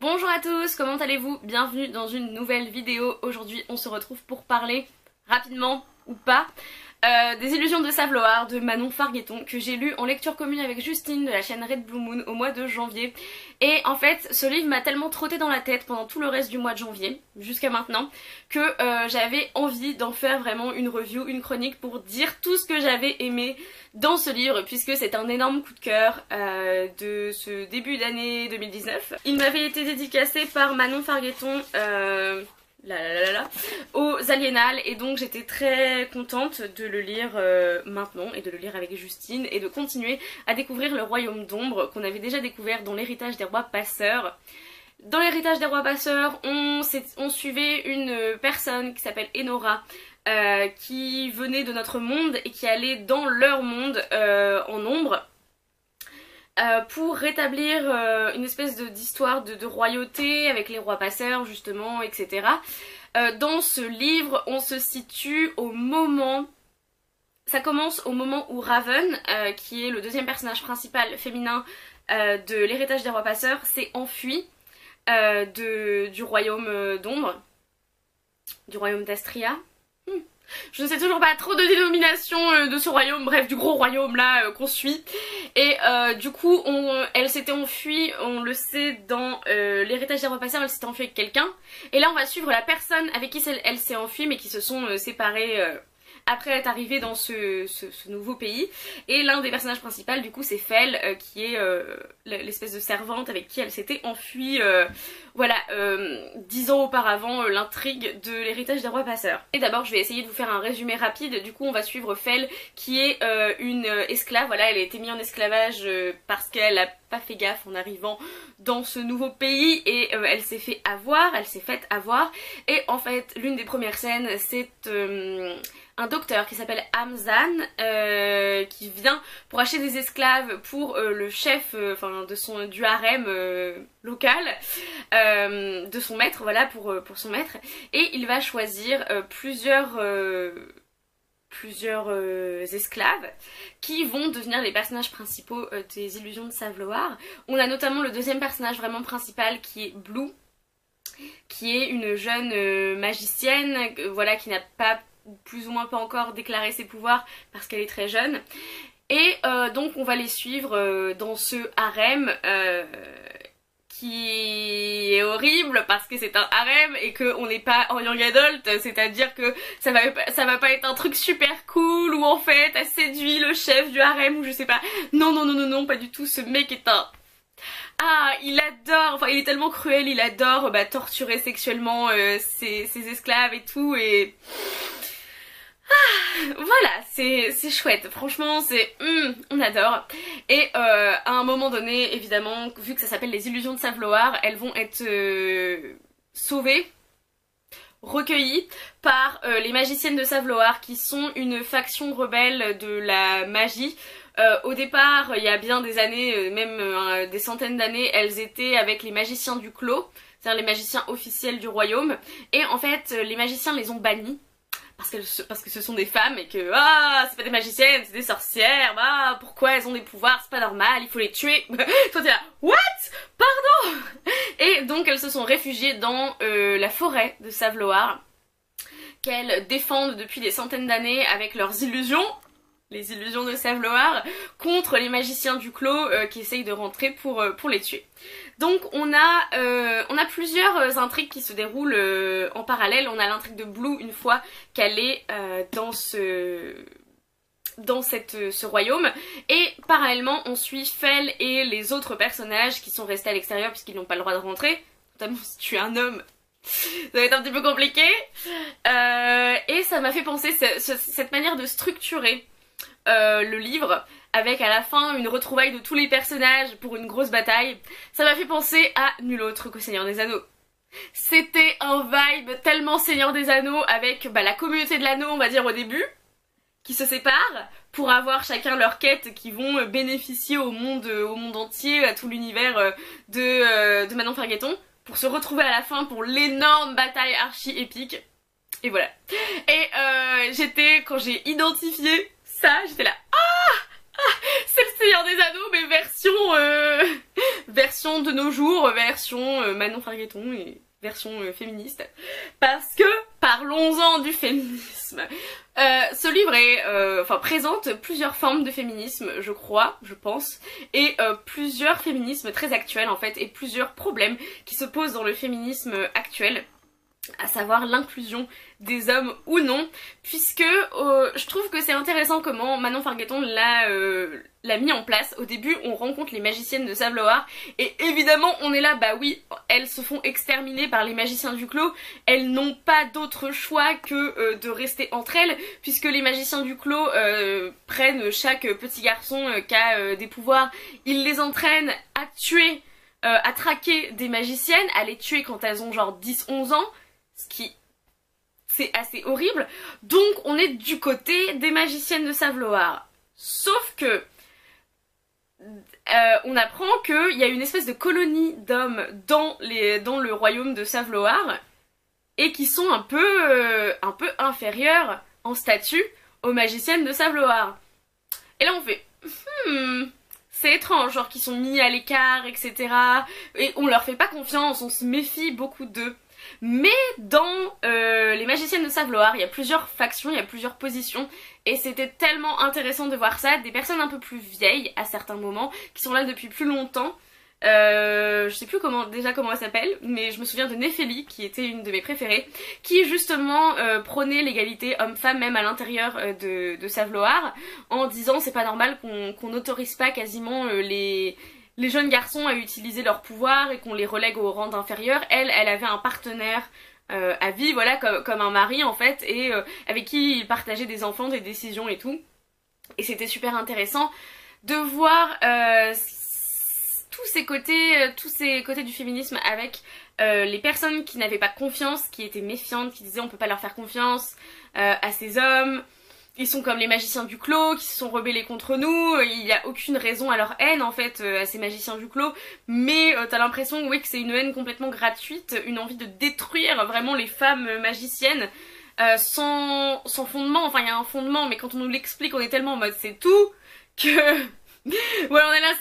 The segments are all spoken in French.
Bonjour à tous, comment allez-vous? Bienvenue dans une nouvelle vidéo. Aujourd'hui on se retrouve pour parler, rapidement ou pas, des Illusions de Saveloar de Manon Fargueton que j'ai lu en lecture commune avec Justine de la chaîne Red Blue Moon au mois de janvier. Et en fait ce livre m'a tellement trotté dans la tête pendant tout le reste du mois de janvier jusqu'à maintenant que j'avais envie d'en faire vraiment une review, une chronique pour dire tout ce que j'avais aimé dans ce livre, puisque c'est un énorme coup de cœur de ce début d'année 2019. Il m'avait été dédicacé par Manon Fargueton aux Aliénales, et donc j'étais très contente de le lire maintenant et de le lire avec Justine et de continuer à découvrir le Royaume d'Ombre qu'on avait déjà découvert dans l'Héritage des Rois Passeurs. Dans l'Héritage des Rois Passeurs, on suivait une personne qui s'appelle Enora, qui venait de notre monde et qui allait dans leur monde en ombre pour rétablir une espèce d'histoire de royauté avec les rois passeurs justement, etc. Dans ce livre, on se situe au moment... Ça commence au moment où Raven, qui est le deuxième personnage principal féminin de l'Héritage des Rois Passeurs, s'est enfui du royaume d'ombre, du royaume d'Astria. Je ne sais toujours pas trop de dénomination de ce royaume, bref, du gros royaume là qu'on suit. Et du coup, elle s'était enfuie, on le sait dans l'Héritage des Rois Passeurs, elle s'était enfuie avec quelqu'un. Et là on va suivre la personne avec qui elle s'est enfuie, mais qui se sont séparés après être arrivée dans ce nouveau pays. Et l'un des personnages principaux du coup c'est Fel, qui est l'espèce de servante avec qui elle s'était enfuie, voilà, 10 ans auparavant, l'intrigue de l'Héritage des Rois Passeurs. Et d'abord je vais essayer de vous faire un résumé rapide. Du coup on va suivre Fel, qui est une esclave. Voilà, elle a été mise en esclavage parce qu'elle a pas fait gaffe en arrivant dans ce nouveau pays, et elle s'est faite avoir. Et en fait l'une des premières scènes, c'est un docteur qui s'appelle Hamzan, qui vient pour acheter des esclaves pour le chef du harem local, de son maître, voilà, pour son maître. Et il va choisir plusieurs esclaves qui vont devenir les personnages principaux des Illusions de Saveloar. On a notamment le deuxième personnage vraiment principal qui est Blue, qui est une jeune magicienne, voilà, qui n'a pas, plus ou moins pas encore déclaré ses pouvoirs parce qu'elle est très jeune. Et donc on va les suivre dans ce harem qui est horrible parce que c'est un harem et qu'on n'est pas en young adult, c'est-à-dire que ça va pas être un truc super cool où en fait elle séduit le chef du harem ou je sais pas. Non, non, non, non, non, pas du tout. Ce mec est un... Ah, il adore, enfin il est tellement cruel, il adore torturer sexuellement ses esclaves et tout, et... Ah, voilà, c'est chouette, franchement c'est... on adore. Et à un moment donné, évidemment, vu que ça s'appelle les Illusions de Saveloar, elles vont être sauvées, recueillies par les magiciennes de Saveloar, qui sont une faction rebelle de la magie. Au départ, il y a bien des années, même des centaines d'années, elles étaient avec les magiciens du clos, c'est-à-dire les magiciens officiels du royaume. Et en fait, les magiciens les ont bannis parce que ce sont des femmes et que c'est pas des magiciennes, c'est des sorcières, pourquoi elles ont des pouvoirs, c'est pas normal, il faut les tuer. Toi t'es là, what? Pardon? Et donc elles se sont réfugiées dans la forêt de Saveloar, qu'elles défendent depuis des centaines d'années avec leurs illusions, les Illusions de Saveloar, contre les magiciens du clos qui essayent de rentrer pour les tuer. Donc on a plusieurs intrigues qui se déroulent en parallèle. On a l'intrigue de Blue une fois qu'elle est dans ce royaume, et parallèlement on suit Fel et les autres personnages qui sont restés à l'extérieur puisqu'ils n'ont pas le droit de rentrer, notamment si tu es un homme. Ça va être un petit peu compliqué, et ça m'a fait penser cette manière de structurer le livre, avec à la fin une retrouvaille de tous les personnages pour une grosse bataille. Ça m'a fait penser à nul autre qu'au Seigneur des Anneaux. C'était un vibe tellement Seigneur des Anneaux, avec la communauté de l'anneau, on va dire, au début, qui se séparent pour avoir chacun leur quête, qui vont bénéficier au monde entier, à tout l'univers de Manon Fargueton, pour se retrouver à la fin pour l'énorme bataille archi épique. Et voilà. Et quand j'ai identifié ça, j'étais là, c'est le Seigneur des Anneaux, mais version de nos jours, version Manon Fargueton et version féministe. Parce que, parlons-en du féminisme. Ce livre présente plusieurs formes de féminisme, je crois, je pense, et plusieurs féminismes très actuels en fait, et plusieurs problèmes qui se posent dans le féminisme actuel, à savoir l'inclusion des hommes ou non, puisque je trouve que c'est intéressant comment Manon Fargueton l'a mis en place. Au début on rencontre les magiciennes de Saveloar et évidemment on est là, bah oui, elles se font exterminer par les magiciens du clos, elles n'ont pas d'autre choix que de rester entre elles, puisque les magiciens du clos prennent chaque petit garçon qui a des pouvoirs, ils les entraînent à tuer, à traquer des magiciennes, à les tuer quand elles ont genre 10-11 ans, ce qui c'est assez horrible. Donc on est du côté des magiciennes de Saveloar. Sauf que on apprend qu'il y a une espèce de colonie d'hommes dans le royaume de Saveloar et qui sont un peu inférieurs en statut aux magiciennes de Saveloar. Et là on fait c'est étrange, genre qu'ils sont mis à l'écart, etc. Et on leur fait pas confiance, on se méfie beaucoup d'eux. Mais dans les magiciennes de Saveloar, il y a plusieurs factions, il y a plusieurs positions, et c'était tellement intéressant de voir ça, des personnes un peu plus vieilles à certains moments, qui sont là depuis plus longtemps. Je sais plus comment elle s'appelle, mais je me souviens de Néphélie, qui était une de mes préférées, qui justement prônait l'égalité homme-femme même à l'intérieur de Saveloar, en disant c'est pas normal qu'on n'autorise pas quasiment les jeunes garçons à utiliser leur pouvoir et qu'on les relègue au rang d'inférieur. Elle avait un partenaire à vie, voilà, comme un mari en fait, et avec qui il partageait des enfants, des décisions et tout. Et c'était super intéressant de voir tous ces côtés du féminisme avec les personnes qui n'avaient pas confiance, qui étaient méfiantes, qui disaient on peut pas leur faire confiance à ces hommes. Ils sont comme les magiciens du clos qui se sont rebellés contre nous, il n'y a aucune raison à leur haine en fait à ces magiciens du clos, mais t'as l'impression oui, que c'est une haine complètement gratuite, une envie de détruire vraiment les femmes magiciennes sans fondement, enfin il y a un fondement mais quand on nous l'explique on est tellement en mode c'est tout que... Ouais, on est là,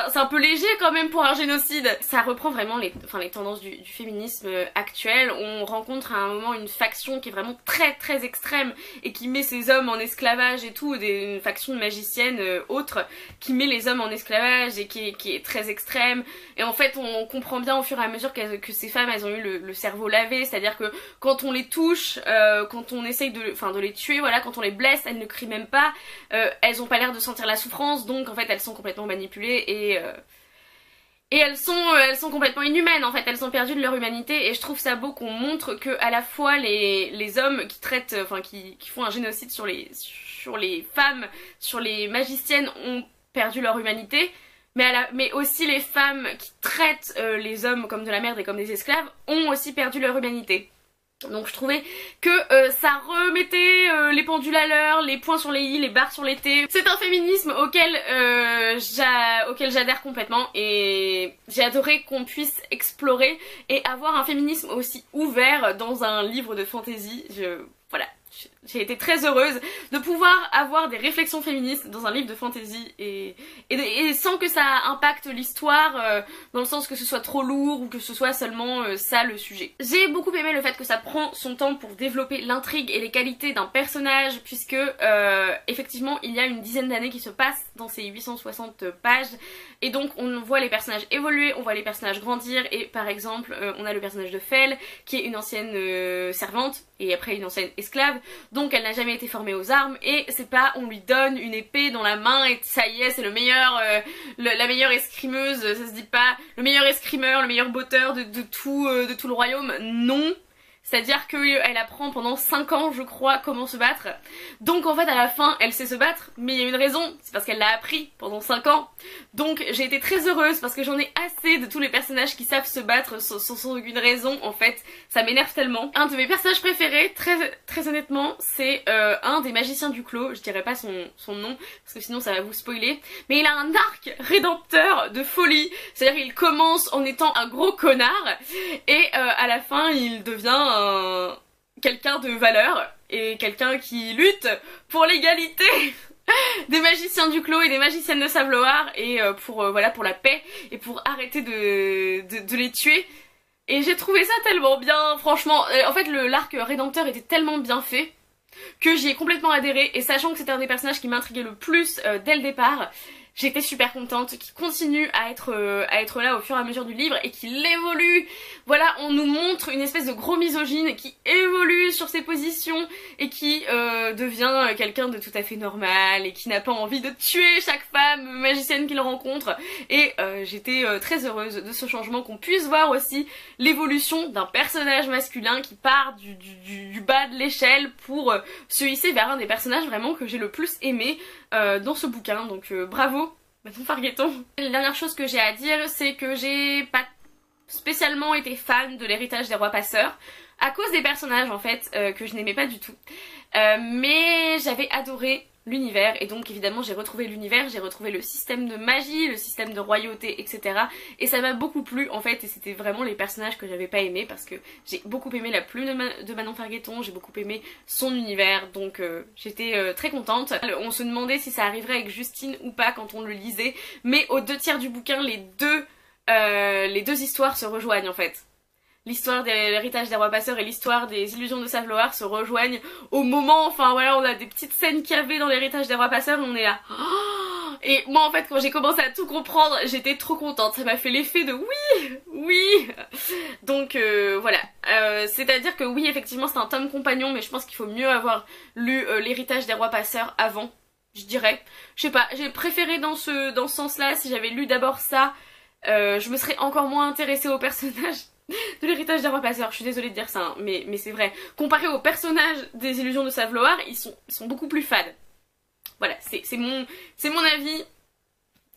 c'est un peu léger quand même pour un génocide. Ça reprend vraiment les tendances du féminisme actuel. On rencontre à un moment une faction qui est vraiment très très extrême et qui met ces hommes en esclavage et tout, une faction de magiciennes autres qui met les hommes en esclavage et qui est très extrême. Et en fait on comprend bien au fur et à mesure que ces femmes elles ont eu le cerveau lavé, c'est-à-dire que quand on les touche, quand on essaye de les tuer, voilà, quand on les blesse, elles ne crient même pas, elles ont pas l'air de sentir la souffrance, donc en fait elles sont complètement manipulées et elles sont complètement inhumaines en fait, elles sont perdues de leur humanité et je trouve ça beau qu'on montre que à la fois les hommes qui traitent, qui font un génocide sur les femmes, sur les magiciennes ont perdu leur humanité, mais aussi les femmes qui traitent les hommes comme de la merde et comme des esclaves ont aussi perdu leur humanité. Donc je trouvais que ça remettait les pendules à l'heure, les points sur les i, les barres sur les t. C'est un féminisme auquel j'adhère complètement et j'ai adoré qu'on puisse explorer et avoir un féminisme aussi ouvert dans un livre de fantasy. Voilà. J'ai été très heureuse de pouvoir avoir des réflexions féministes dans un livre de fantasy et sans que ça impacte l'histoire dans le sens que ce soit trop lourd ou que ce soit seulement ça le sujet. J'ai beaucoup aimé le fait que ça prend son temps pour développer l'intrigue et les qualités d'un personnage puisque effectivement il y a une dizaine d'années qui se passent dans ces 860 pages et donc on voit les personnages évoluer, on voit les personnages grandir et par exemple on a le personnage de Fel qui est une ancienne servante et après une ancienne esclave, donc elle n'a jamais été formée aux armes et c'est pas on lui donne une épée dans la main et ça y est c'est la meilleure escrimeuse, ça se dit pas le meilleur escrimeur, le meilleur botteur de tout le royaume, non. C'est-à-dire qu'elle apprend pendant 5 ans je crois comment se battre. Donc en fait à la fin elle sait se battre, mais il y a une raison, c'est parce qu'elle l'a appris pendant 5 ans. Donc j'ai été très heureuse parce que j'en ai assez de tous les personnages qui savent se battre sans aucune raison en fait. Ça m'énerve tellement. Un de mes personnages préférés, très honnêtement, c'est un des magiciens du clos. Je dirais pas son nom parce que sinon ça va vous spoiler. Mais il a un arc rédempteur de folie. C'est-à-dire qu'il commence en étant un gros connard et à la fin il devient quelqu'un de valeur et quelqu'un qui lutte pour l'égalité des magiciens du clos et des magiciennes de Savloar et voilà, pour la paix et pour arrêter de les tuer. Et j'ai trouvé ça tellement bien, franchement. En fait, l'arc rédempteur était tellement bien fait que j'y ai complètement adhéré, et sachant que c'était un des personnages qui m'intriguait le plus dès le départ, j'étais super contente qu'il continue à être là au fur et à mesure du livre et qu'il évolue. Voilà, on nous montre une espèce de gros misogyne qui évolue sur ses positions et qui devient quelqu'un de tout à fait normal et qui n'a pas envie de tuer chaque femme magicienne qu'il rencontre. Et j'étais très heureuse de ce changement, qu'on puisse voir aussi l'évolution d'un personnage masculin qui part du bas de l'échelle pour se hisser vers un des personnages vraiment que j'ai le plus aimé dans ce bouquin. Donc bravo Manon Fargueton. La dernière chose que j'ai à dire, c'est que j'ai pas spécialement été fan de l'héritage des rois passeurs à cause des personnages en fait que je n'aimais pas du tout, mais j'avais adoré l'univers, et donc évidemment j'ai retrouvé l'univers, j'ai retrouvé le système de magie, le système de royauté, etc. Et ça m'a beaucoup plu en fait, et c'était vraiment les personnages que j'avais pas aimés, parce que j'ai beaucoup aimé la plume de Manon Fargueton, j'ai beaucoup aimé son univers, donc j'étais très contente. On se demandait si ça arriverait avec Justine ou pas quand on le lisait, mais aux 2/3 du bouquin, les deux histoires se rejoignent en fait. L'histoire de l'héritage des rois passeurs et l'histoire des illusions de Savloar se rejoignent au moment, enfin voilà, on a des petites scènes qu'il y avait dans l'héritage des rois passeurs et on est là. Et moi en fait quand j'ai commencé à tout comprendre, j'étais trop contente, ça m'a fait l'effet de oui. Donc voilà, c'est à dire que oui effectivement c'est un tome compagnon, mais je pense qu'il faut mieux avoir lu l'héritage des rois passeurs avant, je dirais. Je sais pas, j'ai préféré dans ce sens là, si j'avais lu d'abord ça, je me serais encore moins intéressée au personnage de l'héritage des rois passeurs. Je suis désolée de dire ça, hein, mais c'est vrai. Comparé aux personnages des illusions de Savloar, ils sont beaucoup plus fades. Voilà, c'est mon avis.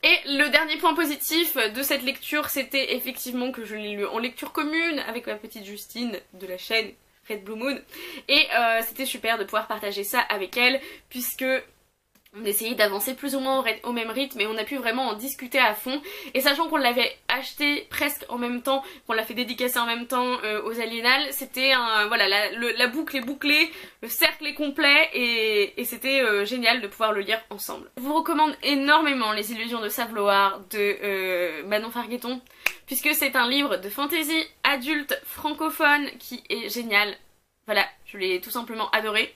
Et le dernier point positif de cette lecture, c'était effectivement que je l'ai lu en lecture commune avec ma petite Justine de la chaîne Red Blue Moon. Et c'était super de pouvoir partager ça avec elle, puisque on essayait d'avancer plus ou moins au même rythme, et on a pu vraiment en discuter à fond. Et sachant qu'on l'avait acheté presque en même temps, qu'on l'a fait dédicacer en même temps aux Aliénales, c'était voilà, la boucle est bouclée, le cercle est complet, et c'était génial de pouvoir le lire ensemble. Je vous recommande énormément Les Illusions de Savloar de Manon Fargueton, puisque c'est un livre de fantasy adulte francophone qui est génial. Voilà, je l'ai tout simplement adoré.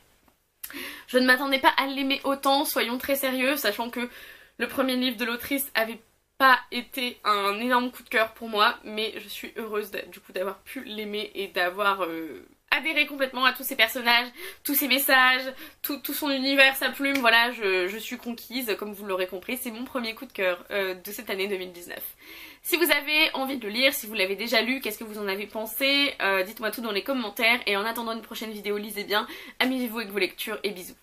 Je ne m'attendais pas à l'aimer autant, soyons très sérieux, sachant que le premier livre de l'autrice avait pas été un énorme coup de cœur pour moi, mais je suis heureuse du coup d'avoir pu l'aimer et d'avoir adhéré complètement à tous ses personnages, tous ses messages, tout son univers, sa plume. Voilà, je suis conquise, comme vous l'aurez compris, c'est mon premier coup de cœur de cette année 2019. Si vous avez envie de le lire, si vous l'avez déjà lu, qu'est-ce que vous en avez pensé, dites-moi tout dans les commentaires, et en attendant une prochaine vidéo, lisez bien, amusez-vous avec vos lectures et bisous.